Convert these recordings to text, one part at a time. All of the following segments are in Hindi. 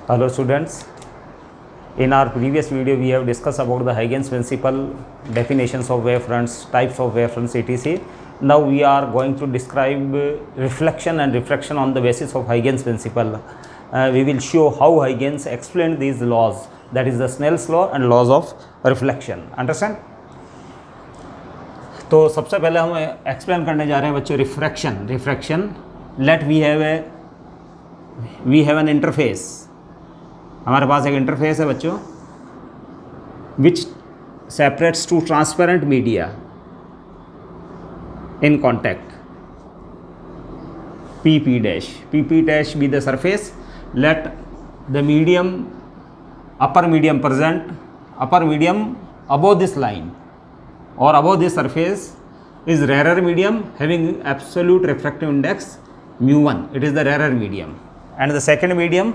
Hello students, in our previous video we have discussed about the Huygens principle, definitions of wavefronts, types of wavefronts etc. Now we are going to describe reflection and refraction on the basis of Huygens principle. We will show how Huygens explained these laws, that is the Snell's law and laws of reflection. Understand? तो सबसे पहले हम एक्सप्लेन करने जा रहे हैं बच्चों refraction. Let we have an interface. हमारे पास एक इंटरफेस है बच्चों which separates two transparent media in contact. PP dash be the surface. Let the upper medium present, upper medium above this line or above this surface is rarer medium having absolute refractive index mu1. It is the rarer medium. And the second medium,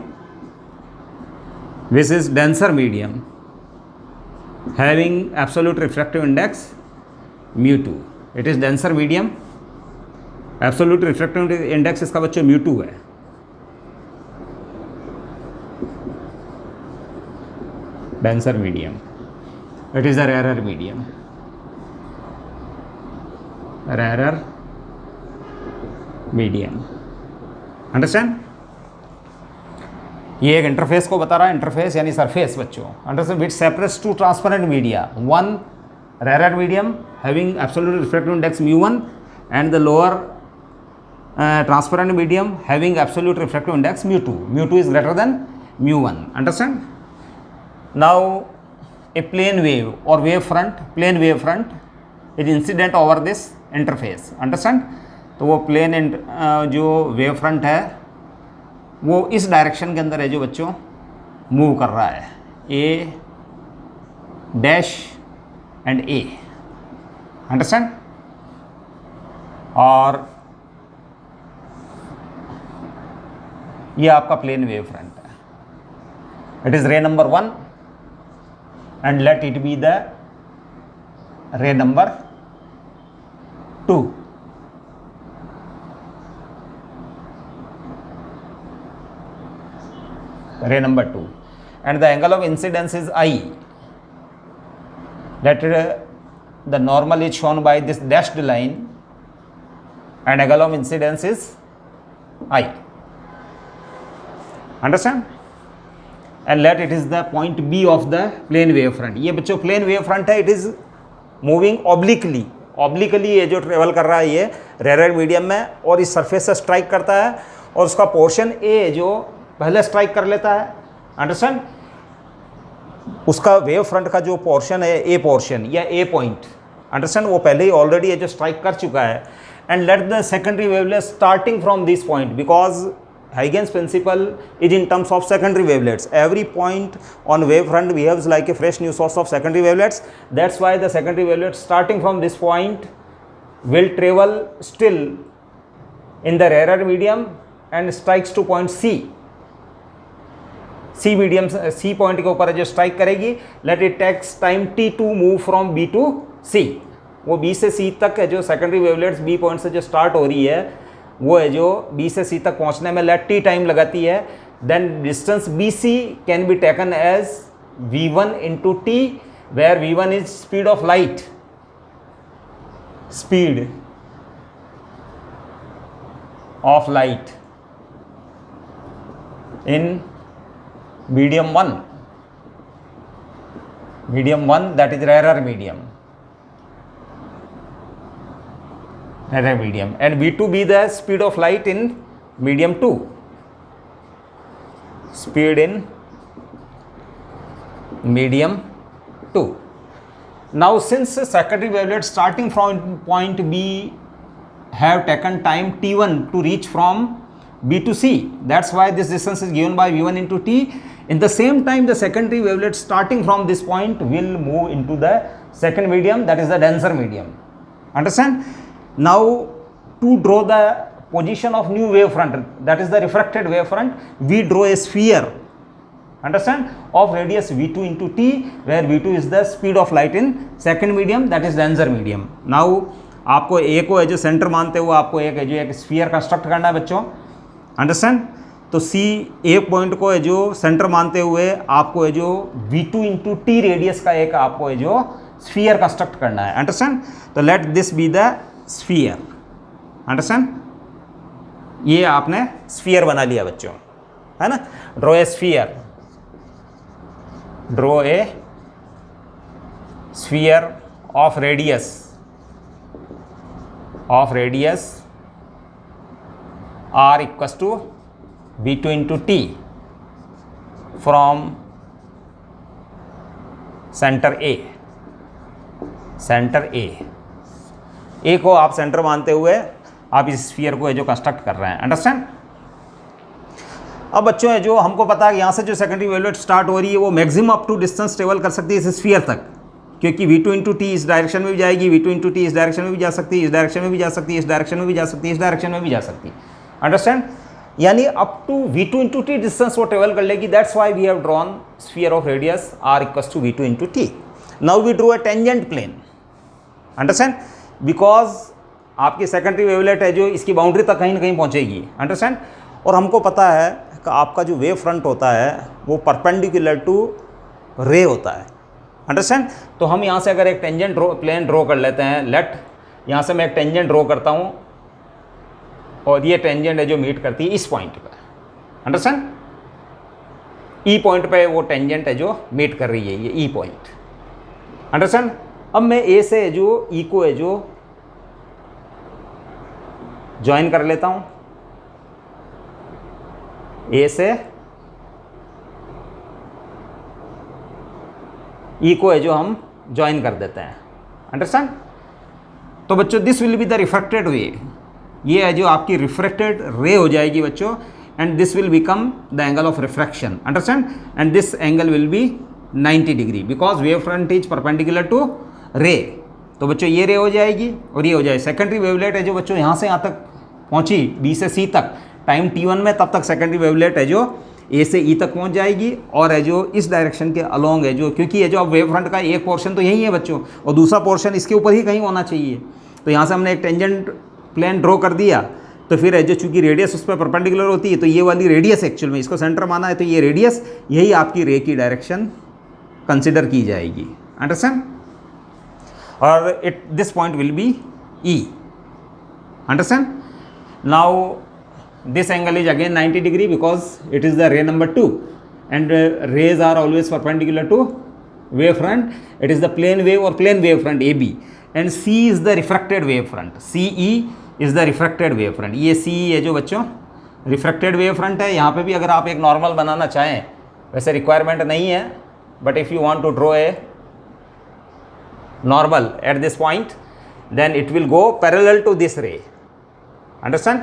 this is denser medium having absolute refractive index mu2. It is denser medium. Absolute refractive index इसका बच्चों mu2 है. Denser medium. It is the rarer medium. Rarer medium. Understand? ये एक इंटरफेस को बता रहा है. इंटरफेस यानी सरफेस बच्चों. Understand? Which separates two transparent media. One rarer medium having absolute refractive index mu1 and the lower transparent medium having absolute refractive index mu2. mu2 is greater than mu1. Understand? Now a plane wave or plane wave front is incident over this interface. Understand? तो वो प्लेन जो वेव फ्रंट है वो इस डायरेक्शन के अंदर है जो बच्चों मूव कर रहा है. A dash and A. Understand? और ये आपका प्लेन वेव फ्रंट है. इट इज रे number 1 and let it be the रे number 2. ray number 2 and the angle of incidence is I. That the normal is shown by this dashed line and angle of incidence is I. Understand? And let it is the point B of the plane wave front. ये बच्चों plane wave front है. It is moving obliquely ये जो ट्रेवल कर रहा है ये रेयर मीडियम में और इस सरफेस से स्ट्राइक करता है और उसका पोर्शन A जो पहले स्ट्राइक कर लेता है. अंडरस्टैंड? उसका वेव फ्रंट का जो पोर्शन है ए पोर्शन या ए पॉइंट. अंडरस्टैंड? वो पहले ही ऑलरेडी ये जो स्ट्राइक कर चुका है. And let the secondary wavelet starting from this point because Huygens principle is in terms of secondary wavelets. Every point on wave front behaves like a fresh new source of secondary wavelets. That's why the secondary wavelets starting from this point will travel still in the rarer medium and strikes to point C. C medium C point के ऊपर जो स्ट्राइक करेगी. Let it takes time T to move from B to C. वो B से C तक है जो सेकेंडरी वेवलेट्स B पॉइंट से जो स्टार्ट हो रही है वो है जो B से C तक पहुंचने में लेट T टाइम लगाती है. Then distance BC can be taken as V1 into T where V1 is speed of light. Speed of light in medium 1 that is rarer medium and V2 be the speed of light in medium 2. Speed in medium 2. Now since secondary wavelets starting from point B have taken time T1 to reach from B to C, that's why this distance is given by V1 into T. In the same time the secondary wavelet starting from this point will move into the second medium, that is the denser medium. Understand? Now to draw the position of new wave front, that is the refracted wave front, we draw a sphere. Understand? Of radius V2 into T where V2 is the speed of light in second medium, that is denser medium. Now आपको A को जो सेंटर मानते हो आपको एक जो एक स्फीयर कंस्ट्रक्ट करना है बच्चों. अंडरस्टैंड? तो सी ए पॉइंट को है जो सेंटर मानते हुए आपको है जो v2 इंटू टी रेडियस का एक आपको है जो स्फीयर कंस्ट्रक्ट करना है, अंडरस्टैंड। तो let this be the sphere, understand. ये आपने स्फीयर बना लिया बच्चों, है ना। Draw a sphere, draw a sphere of radius r equals to v2 into T from centre A को आप सेंटर मानते हुए आप इस स्फीयर को है जो कंस्ट्रक्ट कर रहे हैं, अंडरस्टैंड। अब बच्चों है जो हमको पता है यहाँ से जो सेकेंडरी वेवलेट स्टार्ट हो रही है वो maximum up to distance travel कर सकती है इस स्फीयर तक, क्योंकि v2 इंटू टी इस डायरेक्शन में भी जाएगी, v2 इंटू टी इस डायरेक्शन में भी जा सकती है, इस डायरेक्शन में भी जा सकती है, इस डायरेक्शन में भी जा सकती है, इस डायरेक्शन में भी जा सकती है, अंडरस्टैंड। यानी up to v2 into T distance वो ट्रेवल कर लेगी। That's why we have drawn sphere of radius r equals to v2 into T. Now we draw a tangent plane, understand, because आपकी सेकेंडरी वेवलेट है जो इसकी बाउंड्री तक कहीं ना कहीं पहुंचेगी, अंडरस्टैंड। और हमको पता है कि आपका जो वेव फ्रंट होता है वो परपेंडिकुलर टू रे होता है, अंडरस्टैंड। तो हम यहाँ से अगर एक टेंजेंट प्लेन ड्रॉ कर लेते हैं, लेट यहाँ से मैं एक टेंजेंट ड्रॉ करता हूँ और ये टेंजेंट है जो मीट करती है इस पॉइंट पर, अंडरस्टैंड। ई पॉइंट पे वो टेंजेंट है जो मीट कर रही है, ये ई पॉइंट, अंडरस्टैंड। अब मैं ए से जो ई को है जो ज्वाइन कर लेता हूँ, ए से ई को है जो हम ज्वाइन कर देते हैं, अंडरस्टैंड। तो बच्चों this will be the refracted wave, ये है जो आपकी रिफ्रैक्टेड रे हो जाएगी बच्चों, and this will become the angle of refraction, understand. And this angle will be 90 degree because wave front is perpendicular to ray. तो बच्चों ये रे हो जाएगी और ये हो जाएगी। सेकेंडरी वेवलेट है जो बच्चों यहाँ से यहाँ तक पहुँची बी से सी तक टाइम t1 में, तब तक सेकेंडरी वेवलेट है जो ए से ई तक पहुंच जाएगी और है जो इस डायरेक्शन के अलोंग है जो, क्योंकि ये जो अब वेव फ्रंट का एक पोर्शन तो यही है बच्चों और दूसरा पोर्शन इसके ऊपर ही कहीं होना चाहिए। तो यहाँ से हमने एक टेंजेंट प्लेन ड्रॉ कर दिया, तो फिर है जो चूंकि रेडियस उस पर परपेंडिकुलर होती है तो ये वाली रेडियस एक्चुअल में इसको सेंटर माना है, तो ये रेडियस यही आपकी रे की डायरेक्शन कंसिडर की जाएगी, अंडरस्टैंड। और this point will be E, understand. Now this angle is again 90 degree because it is the ray number 2 and rays are always perpendicular to wave front. It is the plane wave or plane wave front AB and C is the refracted wave front. CE is the refracted wave front. ये CE है जो बच्चों refracted wave front है। यहाँ पे भी अगर आप एक नॉर्मल बनाना चाहें, वैसे रिक्वायरमेंट नहीं है, but if you want to draw a normal at this point then it will go parallel to this ray, understand,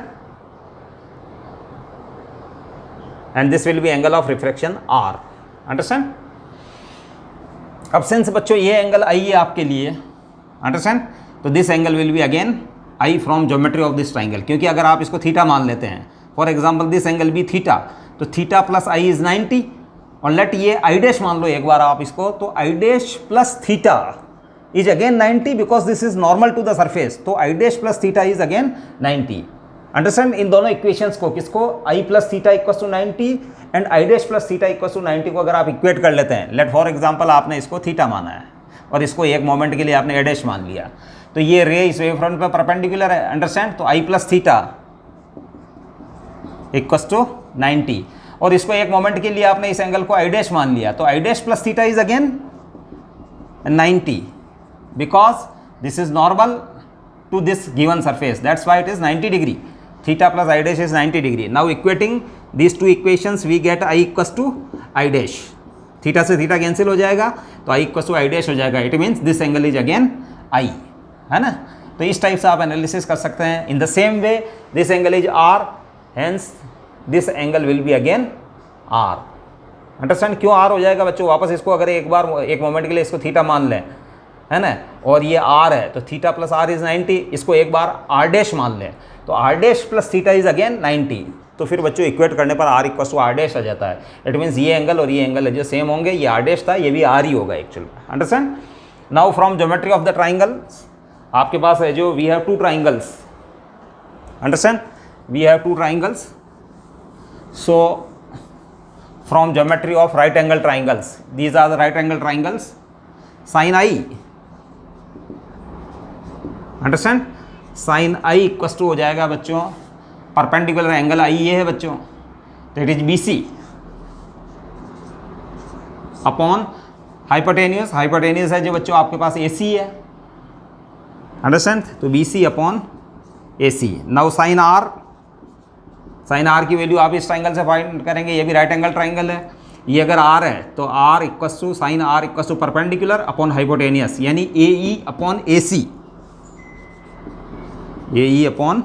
and this will be angle of refraction R, understand। अब सिंस बच्चों ये एंगल I है आपके लिए, अंडरस्टैंड, तो this angle will be again I from geometry of this triangle, क्योंकि अगर आप इसको थीटा मान लेते हैं, फॉर एग्जांपल दिस एंगल भी थीटा, तो थीटा प्लस I इज 90 और लेट ये I डैश मान लो एक बार आप इसको, तो I dash plus theta is again 90 because this is normal to the surface, तो I dash plus theta is again 90, understand. इन दोनों इक्वेशंस को, किसको, I plus theta equal to 90 and I dash plus theta equal to 90 को अगर आप इक्वेट कर लेते हैं, लेट फॉर एग्जांपल आपने इसको थीटा माना है और इसको एक मोमेंट के लिए आपने A डैश मान लिया, तो ये रे इस वेव फ्रंट पे परपेंडिकुलर है, अंडरस्टैंड। तो I plus theta equal to 90 और इसको एक मोमेंट के लिए आपने इस एंगल को I डैश मान लिया, तो I dash plus theta is again 90 because this is normal to this given surface, that's why it is 90 degree. Theta plus I dash is 90 degree. Now equating these two equations we get I equals to I dash. Theta से थीटा कैंसिल हो जाएगा तो I equals to I dash हो जाएगा. It means this angle is again I, है ना। तो इस टाइप से आप एनालिसिस कर सकते हैं. इन the same way this angle is R, hence this angle will be again R. Understand क्यों R हो जाएगा बच्चों? वापस इसको अगर एक बार एक मोमेंट के लिए इसको थीटा मान लें, है ना, और ये R है तो थीटा प्लस R इज 90, इसको एक बार R डैश मान लें तो R dash plus theta is again 90. तो फिर बच्चों इक्वेट करने पर R equal to R dash आ जाता है. इट मीन्स ये एंगल और ये एंगल है जो सेम होंगे, ये R डैश था, ये भी R ही होगा एक्चुअल में. Understand. Now from geometry of the triangle आपके पास है जो we have two triangles. Understand, we have two triangles. So from geometry of right angle triangles, these are the right angle triangles. Sin I, understand, sine I equals to हो जाएगा बच्चों, परपेंडिकुलर एंगल आई ये है बच्चों, that is B C upon hypotenuse, hypotenuse है जो बच्चों आपके पास ए सी है, अंडरस्टैंड, तो B C upon A C. Now sine R, sine R की वैल्यू आप इस ट्राइंगल से फाइंड करेंगे, ये भी राइट एंगल ट्राइंगल है, ये अगर आर है तो R equals to sine R equals to perpendicular upon hypotenuse, यानी A E upon A C, A E upon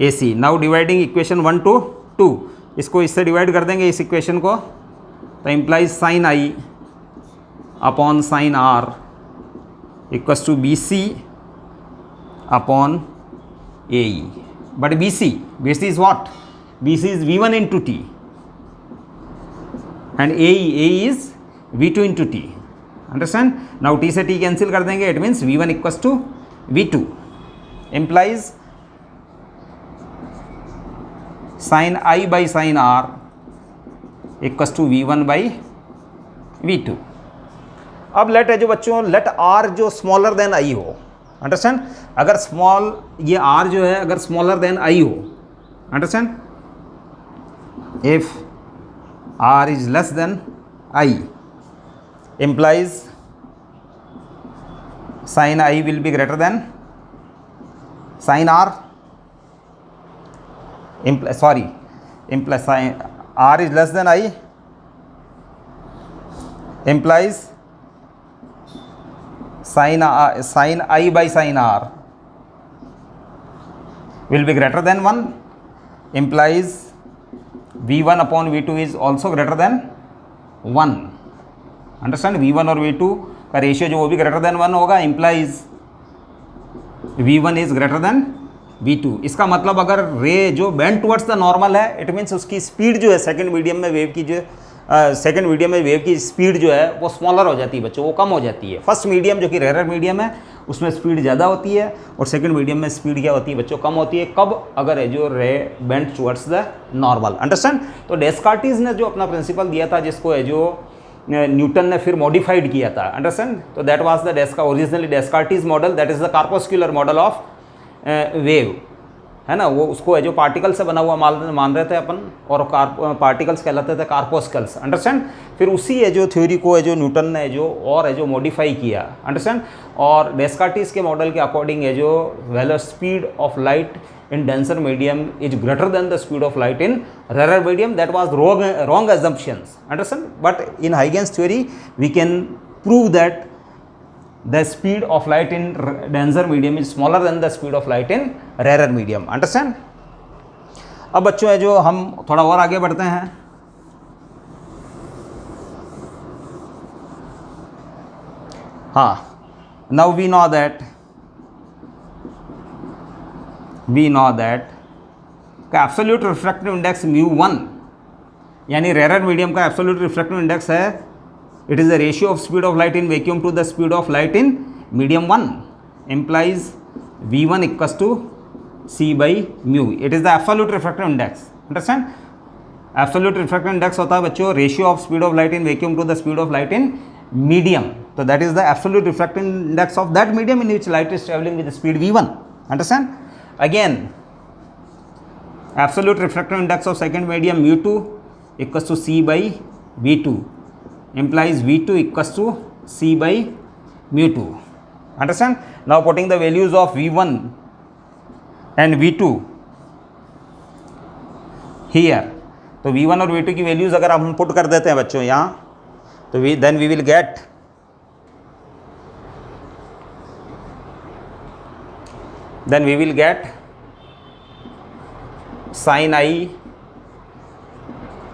A C. Now dividing equation 1 to 2, इसको इससे डिवाइड कर देंगे इस इक्वेशन को, तो implies sine I upon sine R equals to B C upon A E. But B C is what, B C is V1 into T and A E is V2 into T, understand. Now T से T कैंसिल कर देंगे, it means V1 equals to V2, implies sin I by sin R equals to V1 by V2. अब लेट है जो बच्चों, लेट R जो स्मॉलर देन I हो, अंडरस्टैंड, अगर स्मॉल ये R जो है अगर स्मॉलर देन I हो, understand, if R is less than I implies sin I will be greater than sin R, implies sin R is less than I implies sin I by sin R will be greater than 1, implies V1 upon V2 is also greater than 1, understand. V1 और V2 का रेशियो जो वो भी ग्रेटर देन 1 होगा, implies V1 is greater than V2. इसका मतलब अगर रे जो बेंड टुवर्ड्स द नॉर्मल है, इट मीन्स उसकी स्पीड जो है सेकंड मीडियम में वेव की जो सेकंड मीडियम में वेव की स्पीड जो है वो स्मॉलर हो जाती है बच्चों, वो कम हो जाती है. फर्स्ट मीडियम जो कि रेयर मीडियम है उसमें स्पीड ज़्यादा होती है और सेकंड मीडियम में स्पीड क्या होती है बच्चों, कम होती है. कब, अगर है जो रे bend towards the normal, understand. तो डेस्कार्टिस ने जो अपना प्रिंसिपल दिया था, जिसको है जो न्यूटन ने फिर मॉडिफाइड किया था, अंडरस्टैंड, तो that was the originally Descartes model, that is the corpuscular model of wave, है ना. वो उसको है जो पार्टिकल से बना हुआ मान रहे थे अपन, और पार्टिकल्स कहलाते थे कार्पोस्कल्स, अंडरस्टैंड. फिर उसी है जो थ्योरी को है जो न्यूटन ने जो और है जो मॉडिफाई किया, अंडरस्टैंड. और डेस्कार्टिस के मॉडल के अकॉर्डिंग है जो वेलो speed of light in denser medium is greater than the speed of light in rarer medium. That was wrong assumptions, understand. But in Huygens theory we can prove that the speed of light in denser medium is smaller than the speed of light in rarer medium, understand. अब बच्चों है जो हम थोड़ा और आगे बढ़ते हैं. हाँ, now we know that का एब्सोल्यूट रिफ्रैक्टिव इंडेक्स μ1, यानी रेयर मीडियम का एब्सोल्यूट रिफ्रैक्टिव इंडेक्स है, it is the ratio of speed of light in vacuum to the speed of light in medium 1, implies V1 equals to C by mu. It is the absolute refractive index, understand. Absolute refractive index होता है बच्चों ratio of speed of light in vacuum to the speed of light in medium. तो that is the absolute refractive index of that medium in which light is travelling with speed V1, understand. Again, absolute refractive index of second medium mu2 equals to C by V2 implies V2 equals to C by mu2, understand. Now putting the values of V1 and V2 here, तो V1 और V2 की वैल्यूज अगर हम पुट कर देते हैं बच्चों यहाँ, तो then we will get sin I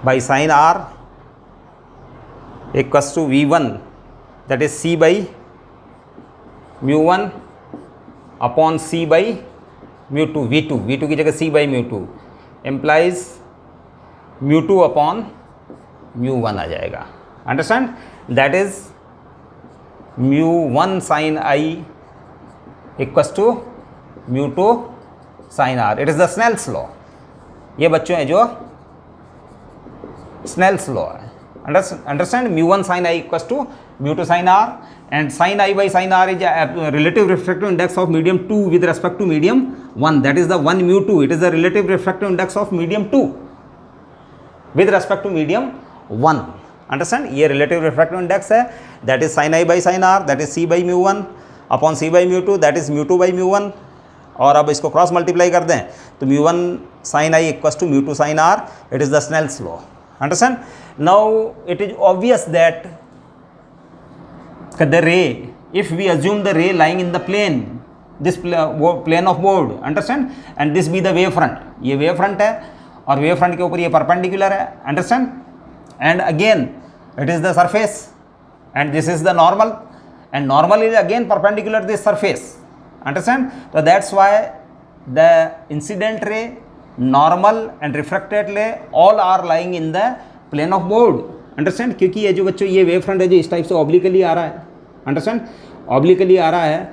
by sin R equals to V1, that is C by μ1 upon C by μ2, V2 की जगह C by μ2, implies μ2 upon μ1 आ जाएगा, understand. That is μ1 sin I equals to μ2 sin R. It is the Snell's law. ये बच्चों है जो Snell's law. Understand mu1 sin I equals to mu2 sin R, and sin I by sin R is a relative refractive index of medium 2 with respect to medium 1. That is the 1 mu2. It is the relative refractive index of medium 2 with respect to medium 1. Understand? ये relative refractive index है, that is sin I by sin R, that is C by mu1 upon C by mu2, that is mu2 by mu1. और अब इसको क्रॉस मल्टीप्लाई कर दें तो mu1 sin I equals to mu2 sin R. It is the Snell's law. Understand? Now it is obvious that the ray, if we assume the ray lying in the plane, this plane of board, understand, and this be the wave front, ये wave front है और wave front के ऊपर ये perpendicular है, understand, and again it is the surface and this is the normal, and normal is again perpendicular this surface, understand. So that's why the incident ray, normal and refracted ray all are lying in the plane of board, understand. क्योंकि ये जो बच्चों ये वेव फ्रंट है जो इस टाइप से ऑब्लिकली आ रहा है, अंडरस्टैंड, ऑब्लिकली आ रहा है,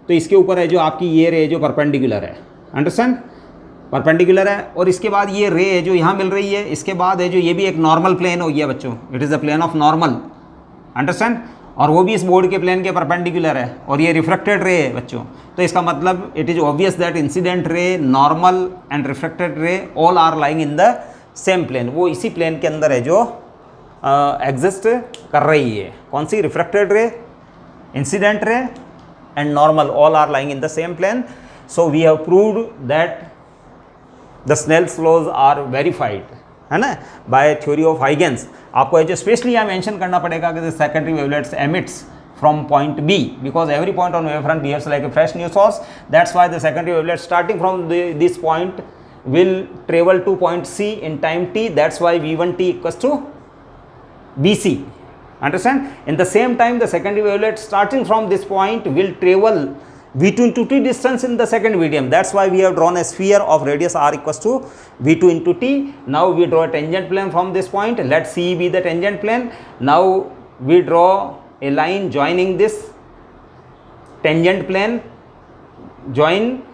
तो इसके ऊपर है जो आपकी ये रे जो परपेंडिकुलर है, अंडरस्टैंड, परपेंडिकुलर है, और इसके बाद ये रे है जो यहाँ मिल रही है, इसके बाद है जो ये भी एक नॉर्मल प्लेन हो गया बच्चों, it is the plane of normal, understand, और वो भी इस बोर्ड के प्लेन के परपेंडिकुलर है, और ये रिफ्लेक्टेड रे है बच्चों. तो इसका मतलब it is obvious that incident ray, normal and reflected ray all are lying in the same plane. वो इसी प्लेन के अंदर है जो एग्जिस्ट कर रही है. कौन सी? Reflected ray, incident ray and normal all are lying in the same plane. So we have proved that the Snell's laws are verified, है ना, by theory of Huygens. आपको जो स्पेशली यहाँ मेंशन करना पड़ेगा कि the secondary wavelets emits from point B because every point on wavefront behaves like a fresh new source. That's why the secondary wavelet starting from this point will travel to point C in time t. That's why V1t equals to BC. Understand? In the same time, the secondary wavelet starting from this point will travel V2 into t distance in the second medium. That's why we have drawn a sphere of radius r equals to V2 into t. Now we draw a tangent plane from this point. Let C be the tangent plane. Now we draw a line joining this tangent plane, join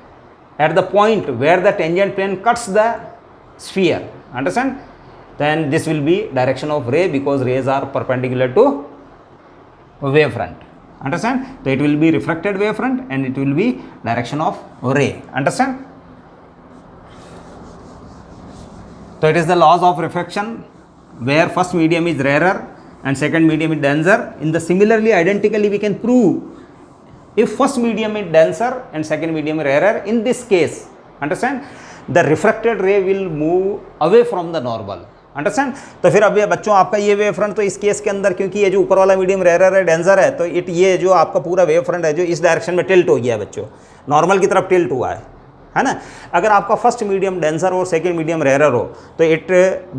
at the point where the tangent plane cuts the sphere. Understand? Then this will be direction of ray because rays are perpendicular to wavefront. Understand? So it will be refracted wavefront and it will be direction of ray. Understand? So it is the laws of refraction where first medium is rarer and second medium is denser. In the similarly identically we can prove if first medium is denser and second medium is rarer, in this case, understand, the refracted ray will move away from the normal. Understand. तो फिर अब ये बच्चों आपका ये वेव फ्रंट तो इस केस के अंदर क्योंकि ये जो ऊपर वाला मीडियम रेयर है, डेंजर है, तो ये जो आपका पूरा वेव फ्रंट है जो इस डायरेक्शन में टिल्ट हो गया है बच्चों, नॉर्मल की तरफ टिल्ट हुआ है ना. अगर आपका फर्स्ट मीडियम डेंसर और सेकेंड मीडियम रेयर हो तो it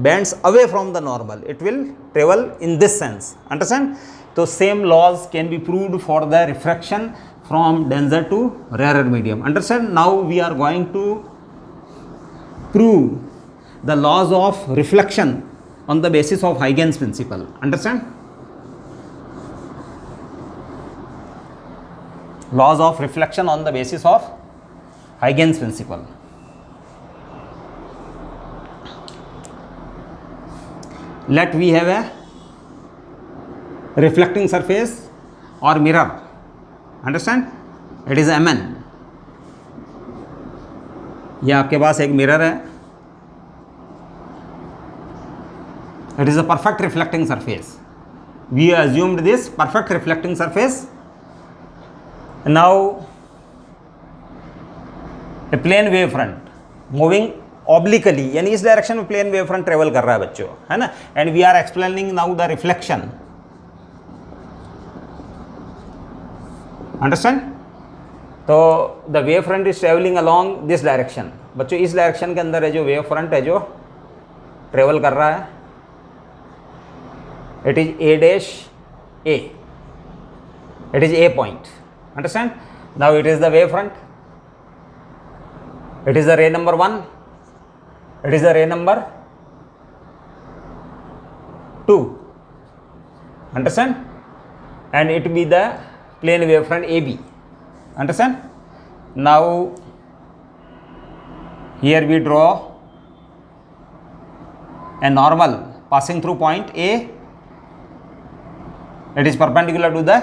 bends away from the normal, it will travel in this sense. Understand. तो same laws can be proved for the refraction from denser to rarer medium. Understand. Now we are going to prove the laws of reflection on the basis of Huygens principle. Understand? Laws of reflection on the basis of Huygens principle. Let we have a reflecting surface or mirror. Understand? It is Mn. ये आपके पास एक मिरर है. It is a perfect reflecting surface. We assumed this perfect reflecting surface. Now a plane wave front moving obliquely, यानी इस डायरेक्शन में प्लेन वेव फ्रंट ट्रेवल कर रहा है बच्चों, है ना. And we are explaining now the reflection. Understand. तो the wave front is travelling along this direction. बच्चों इस डायरेक्शन के अंदर है जो वेव फ्रंट है जो ट्रेवल कर रहा है, it is a dash a, it is a point. Understand? Now it is the wave front, it is the ray number 1, it is the ray number 2. Understand? And it be the plane wave front AB. Understand? Now here we draw a normal passing through point A, it is perpendicular to the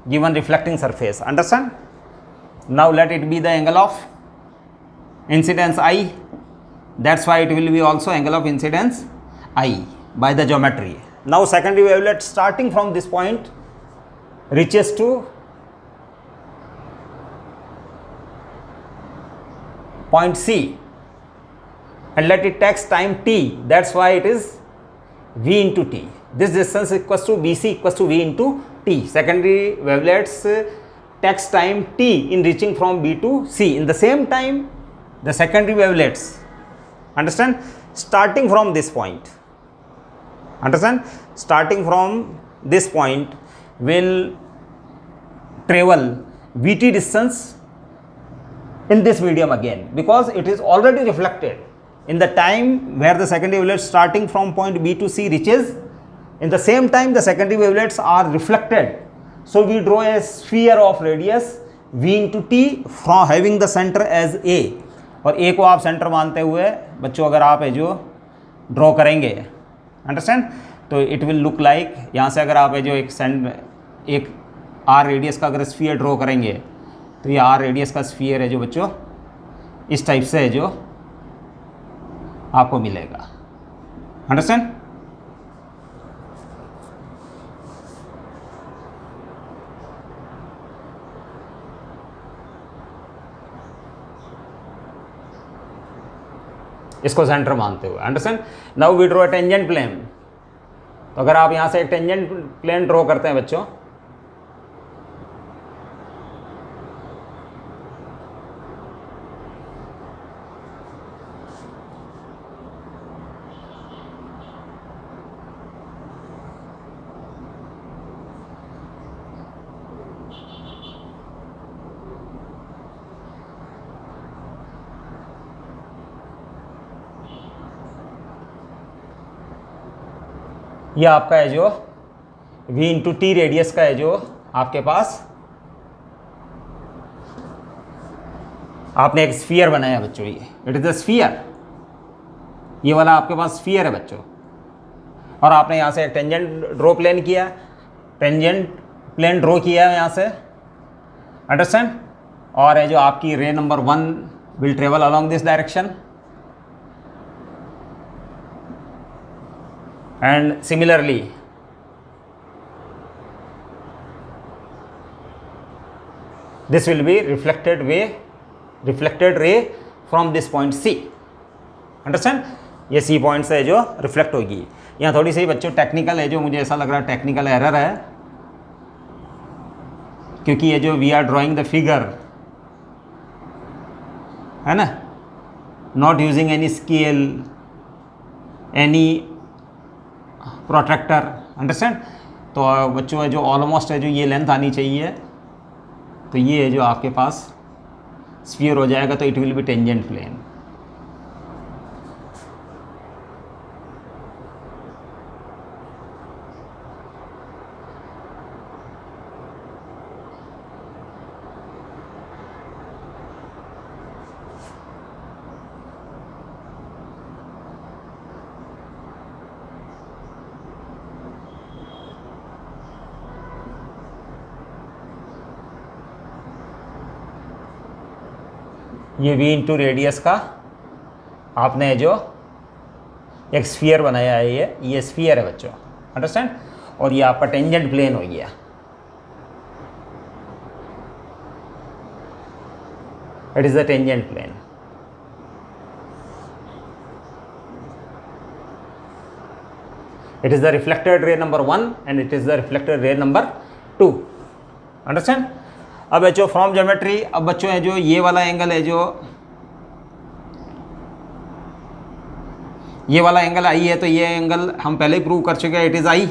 given reflecting surface. Understand? Now let it be the angle of incidence I. That's why it will be also angle of incidence I by the geometry. Now secondary wavelet starting from this point reaches to point C and let it takes time t. That's why it is v into t. This distance equals to bc equals to v into t. Secondary wavelets takes time t in reaching from b to c. In the same time, the secondary wavelets, understand, starting from this point, understand, starting from this point will travel vt distance in this medium again, because it is already reflected in the time where the secondary wavelets starting from point B to C reaches. In the same time the secondary wavelets are reflected, so we draw a sphere of radius v into t from having the center as A, और A को आप सेंटर मानते हुए बच्चों अगर आप जो ड्रॉ करेंगे, अंडरस्टैंड, तो इट विल लुक लाइक, यहाँ से अगर आप जो एक आर रेडियस का अगर स्फीयर ड्रॉ करेंगे तो ये आर रेडियस का स्फीयर है जो बच्चों इस टाइप से है जो आपको मिलेगा, अंडरस्टैंड। इसको सेंटर मानते हुए, understand. Now we draw a tangent plane. तो अगर आप यहां से एक टेंजेंट प्लेन ड्रॉ करते हैं बच्चों, ये आपका है जो v इंटू टी रेडियस का है जो आपके पास आपने एक स्फीयर बनाया बच्चों, ये इट इज द स्फीयर, ये वाला आपके पास स्फीयर है बच्चों, और आपने यहाँ से एक टेंजेंट ड्रॉ प्लेन किया, टेंजेंट प्लेन ड्रॉ किया है यहाँ से, अंडरस्टैंड। और है जो आपकी रे number 1 will travel along this direction, and similarly this will be reflected ray from this point C, understand। ये C पॉइंट से जो रिफ्लेक्ट होगी। यहाँ थोड़ी सी बच्चों टेक्निकल है जो, मुझे ऐसा लग रहा है टेक्निकल एरर है, क्योंकि ये जो we are drawing the figure है ना, not using any scale any protractor, understand. तो बच्चों है जो ऑलमोस्ट है जो ये लेंथ आनी चाहिए, तो ये है जो आपके पास स्फीयर हो जाएगा, तो it will be tangent plane. ये v इंटू रेडियस का आपने जो एक स्फीयर बनाया है, ये स्फीयर है बच्चों, अंडरस्टैंड। और ये आपका टेंजेंट प्लेन हो गया, it is the tangent plane. It is the reflected ray number 1 and it is the reflected ray number 2, understand. अब बच्चों फ्रॉम ज्योमेट्री, अब बच्चों है जो ये वाला एंगल है जो ये वाला एंगल आई है, तो ये एंगल हम पहले ही प्रूव कर चुके हैं, इट इज आई।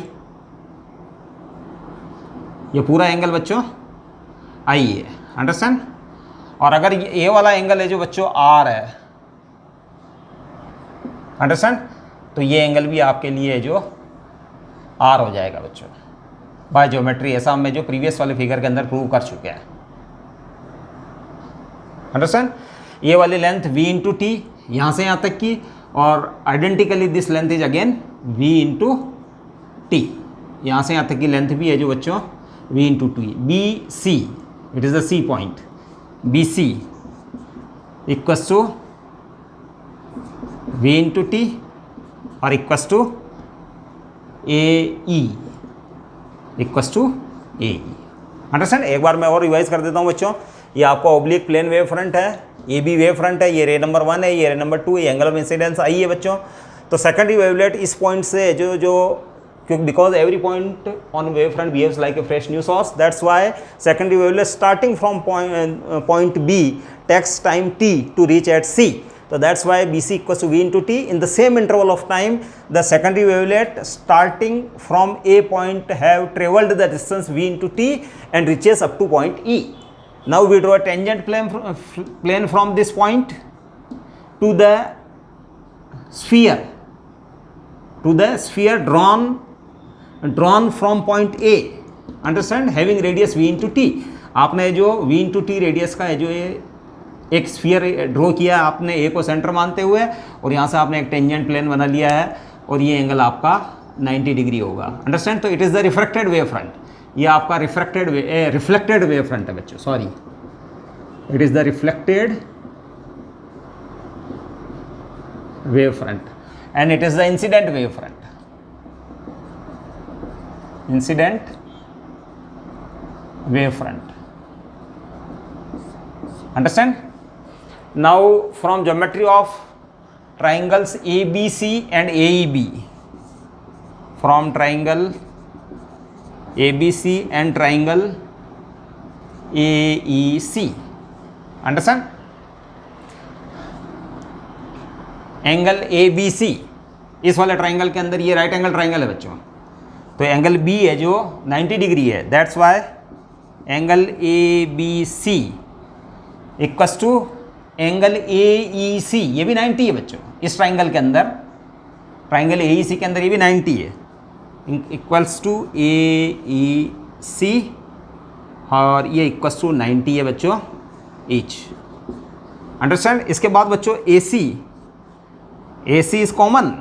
ये पूरा एंगल बच्चों आई है, अंडरस्टैंड। और अगर ये वाला एंगल है जो बच्चों आर है, अंडरस्टैंड, तो ये एंगल भी आपके लिए जो आर हो जाएगा बच्चों बाय ज्योमेट्री, ऐसा हम जो प्रीवियस वाले फिगर के अंदर प्रूव कर चुके हैं, अंडरस्टैंड। ये वाली लेंथ v इंटू टी यहाँ से यहाँ तक की, और identically this length is again v into T, यहाँ से यहाँ तक की लेंथ भी है जो बच्चों v into T, B C, it is the C point, B C equals to v into T और equals to A E, equals to A E. Understand? एक बार मैं और रिवाइज कर देता हूँ बच्चों। ये आपका ऑब्लिक प्लेन वेव फ्रंट है, ये भी वेव फ्रंट है, ये रे नंबर 1 है, ये रे नंबर 2, ये एंगल ऑफ इंसिडेंस आई है बच्चों। तो सेकेंडरी वेवलेट इस पॉइंट से क्योंकि because every point on wave front behaves like a fresh new source, that's why secondary wavelet starting from point B takes time t to reach at C. So that's why BC equals to V into T. In the same interval of time, the secondary wavelet starting from A point have traveled the distance V into T and reaches up to point E. Now we draw a tangent plane from this point to the sphere drawn from point A. Understand? Having radius V into T. आपने जो V into T रेडियस का है जो ये एक स्फीयर ड्रॉ किया आपने, ए को सेंटर मानते हुए, और यहाँ से आपने एक टेंजेंट प्लेन बना लिया है और ये एंगल आपका 90 डिग्री होगा। अंडरस्टैंड? तो it is the reflected wave front, ये आपका रिफ्लेक्टेड वेव फ्रंट है बच्चों, sorry, it is the reflected wave front end it is the incident wave front, incident wave front. Understand? Now from geometry of triangles ABC and AEB, from triangle ABC and triangle AEC, understand? Angle ABC इस वाले ट्राइंगल के अंदर, ये राइट एंगल ट्राइंगल है बच्चों, तो एंगल B है जो 90 डिग्री है, that's why angle ABC equals to angle AEC, ये भी 90 है बच्चों इस ट्राइंगल के अंदर, ट्राइंगल AEC के अंदर ये भी 90 है, इक्वल्स टू AEC और ये इक्वल्स टू 90 है बच्चों ईच। अंडरस्टैंड? इसके बाद बच्चों AC इज कॉमन,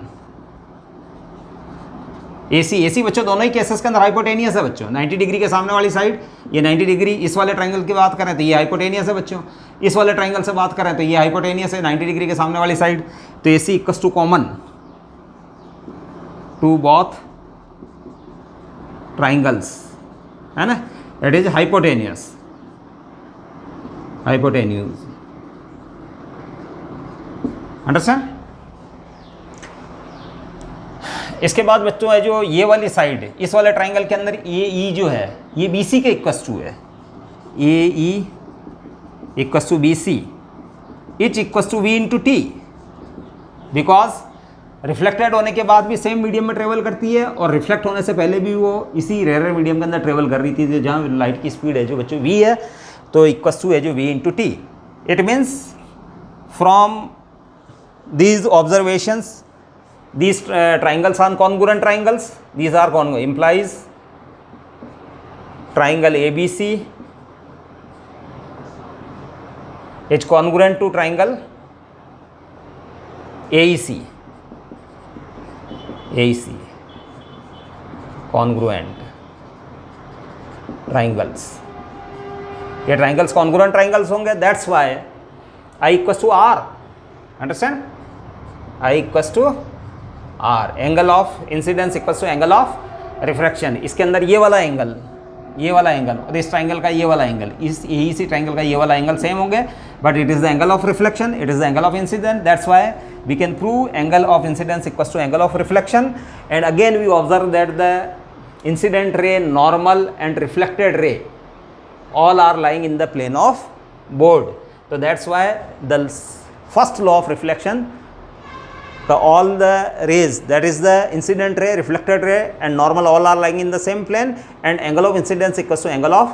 AC बच्चों दोनों ही केसेस के अंदर हाइपोटेनियस है बच्चों, 90 डिग्री के सामने वाली साइड, ये 90 डिग्री इस वाले ट्रायंगल की बात करें तो ये हाइपोटेनियस है बच्चों, इस वाले ट्रायंगल से बात करें तो ये हाइपोटेनियस है 90 डिग्री के सामने वाली साइड। तो AC equals to common to both triangles, है ना, इट इज हाइपोटेनियस, अंडरस्टैंड? इसके बाद बच्चों है जो ये वाली साइड, इस वाले ट्राइंगल के अंदर AE जो है ये BC के इक्वस टू है, AE equals to BC each equals to V into T, because reflected होने के बाद भी सेम मीडियम में ट्रेवल करती है और रिफ्लेक्ट होने से पहले भी वो इसी रेयर मीडियम के अंदर ट्रेवल कर रही थी जहाँ लाइट की स्पीड है जो बच्चों V है, तो इक्वस टू है जो V into T। It means from these observations these triangles are congruent triangles, these are congruent, implies triangle ABC is congruent to triangle AEC, congruent triangles, ये triangles congruent triangles होंगे, that's why I equals to R, understand? I equals to R, angle of incidence equals to angle of refraction. इसके अंदर ये वाला एंगल और इस ट्राइंगल का ये वाला एंगल, इस AEC ट्राइंगल का ये वाला एंगल सेम होंगे, but it is the angle of reflection, it is the angle of incident, that's why we can prove angle of incidence equals to angle of reflection. And again we observe that the incident ray, normal and reflected ray all are lying in the plane of board. So that's why the first law of reflection, all the rays, that is the incident ray, reflected ray and normal, all are lying in the same plane, and angle of incidence equals to angle of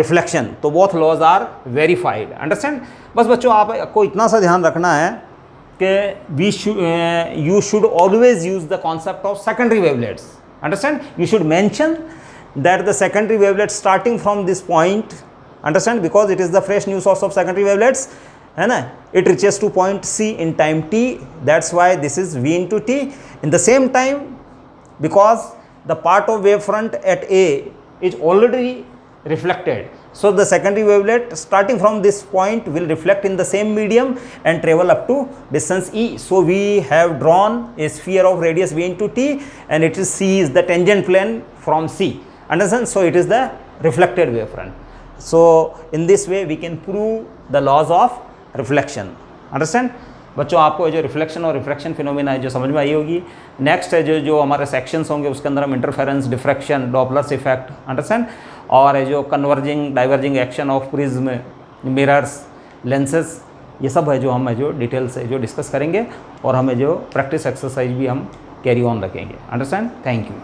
reflection. तो both laws are verified. Understand? बस बच्चों आपको इतना सा ध्यान रखना है कि you should always use the concept of secondary wavelets. Understand? You should mention that the secondary wavelet starting from this point, understand, because it is the fresh new source of secondary wavelets, है ना, it reaches to point C in time t, that's why this is V into t. In the same time because the part of wavefront at A is already reflected. So the secondary wavelet starting from this point will reflect in the same medium and travel up to distance E. So we have drawn a sphere of radius V into T, and it is C is the tangent plane from C. Understand? So it is the reflected wavefront. So in this way we can prove the laws of reflection. Understand? बच्चों आपको जो रिफ्लेक्शन और रिफ्रैक्शन फिनोमेना है जो समझ में आई होगी. नेक्स्ट है जो हमारे सेक्शंस होंगे उसके अंदर हम interference, diffraction, Doppler's effect, understand, और है जो converging diverging action of prism, mirrors, lenses, ये सब है जो हम जो डिटेल से जो डिस्कस करेंगे, और हमें जो प्रैक्टिस एक्सरसाइज भी हम कैरी ऑन रखेंगे. अंडरस्टैंड? Thank you.